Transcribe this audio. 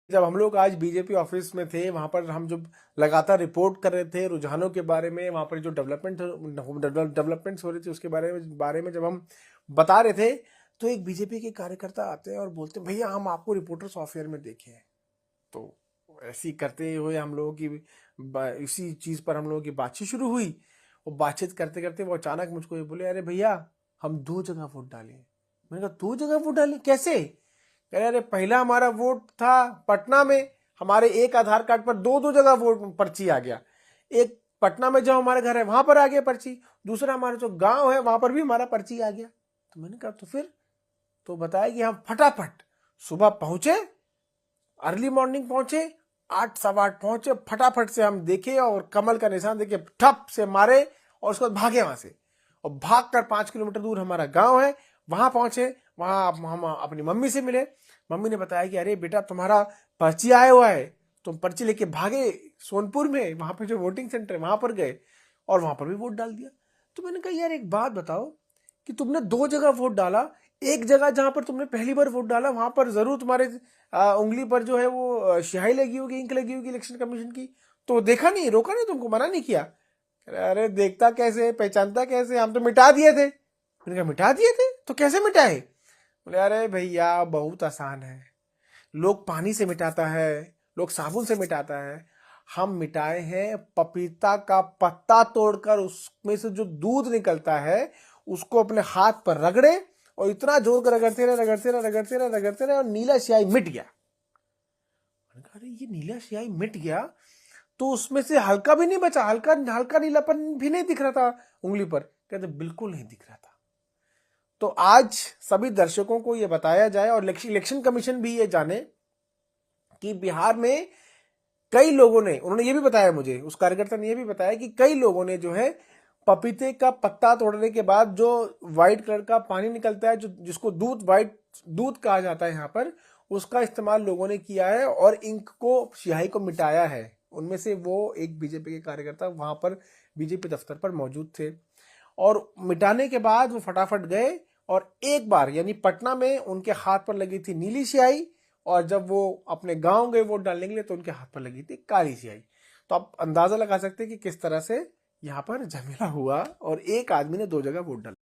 जब हम लोग आज बीजेपी ऑफिस में थे, वहां पर हम जब लगातार रिपोर्ट कर रहे थे रुझानों के बारे में, वहां पर जो डेवलपमेंट्स हो रही थी उसके बारे में जब हम बता रहे थे, तो एक बीजेपी के कार्यकर्ता आते हैं और बोलते हैं, भैया हम आपको रिपोर्टर्स ऑफेयर में देखे हैं। तो ऐसी करते हुए हम लोगों की इसी चीज पर हम लोगों की बातचीत शुरू हुई। और बातचीत करते करते वो अचानक मुझको ये बोले, अरे भैया हम 2 जगह वोट डाले। मैंने कहा 2 जगह वोट डाले कैसे? कह रहे, अरे पहला हमारा वोट था पटना में, हमारे एक आधार कार्ड पर 2 जगह वोट पर्ची आ गया। एक पटना में जो हमारे घर है वहां पर आ गया पर्ची, दूसरा हमारा जो गांव है वहां पर भी हमारा पर्ची आ गया। तो मैंने कहा तो फिर? तो बताया कि हम फटाफट सुबह पहुंचे, अर्ली मॉर्निंग पहुंचे, 8 सवा 8 पहुंचे, फटाफट से हम देखे और कमल का निशान देखे, ठप से मारे और उसके बाद भागे वहां से। और भागकर 5 किलोमीटर दूर हमारा गांव है, वहां पहुंचे। वहां हम अपनी मम्मी से मिले। मम्मी ने बताया कि अरे बेटा तुम्हारा पर्ची आया हुआ है, तुम पर्ची लेके भागे सोनपुर में, वहां पे जो वोटिंग सेंटर है वहां पर गए और वहां पर भी वोट डाल दिया। तो मैंने कहा यार एक बात बताओ कि तुमने 2 जगह वोट डाला, एक जगह जहां पर तुमने पहली बार वोट डाला वहां पर जरूर तुम्हारे उंगली पर जो है वो स्याही लगी होगी, इंक लगी होगी इलेक्शन कमीशन की, तो देखा नहीं, रोका नहीं, तुमको मना नहीं किया? अरे देखता कैसे, पहचानता कैसे, हम तो मिटा दिए थे। मैंने कहा मिटा दिए थे? तो कैसे मिटाए? बोले अरे भैया बहुत आसान है, लोग पानी से मिटाता है, लोग साबुन से मिटाता है, हम मिटाए हैं पपीता का पत्ता तोड़कर उसमें से जो दूध निकलता है उसको अपने हाथ पर रगड़े और इतना जोर कर रगड़ते रहे रगड़ते रहे रगड़ते रहे रगड़ते रहे और नीला स्याही मिट गया। अरे ये नीला स्याही मिट गया तो उसमें से हल्का भी नहीं बचा, हल्का हल्का नीलापन भी नहीं दिख रहा था उंगली पर? कहते बिल्कुल नहीं दिख रहा था। तो आज सभी दर्शकों को यह बताया जाए और इलेक्शन कमीशन भी ये जाने कि बिहार में कई लोगों ने, उन्होंने ये भी बताया मुझे, उस कार्यकर्ता ने ये भी बताया कि कई लोगों ने जो है पपीते का पत्ता तोड़ने के बाद जो व्हाइट कलर का पानी निकलता है, जो जिसको व्हाइट दूध कहा जाता है यहाँ पर, उसका इस्तेमाल लोगों ने किया है और इंक को, स्याही को मिटाया है। उनमें से वो एक बीजेपी के कार्यकर्ता वहां पर बीजेपी दफ्तर पर मौजूद थे और मिटाने के बाद वो फटाफट गए और एक बार यानी पटना में उनके हाथ पर लगी थी नीली स्याही और जब वो अपने गांव गए वोट डालने के लिए तो उनके हाथ पर लगी थी काली स्याही। तो आप अंदाजा लगा सकते हैं कि किस तरह से यहाँ पर झमेला हुआ और एक आदमी ने 2 जगह वोट डाला।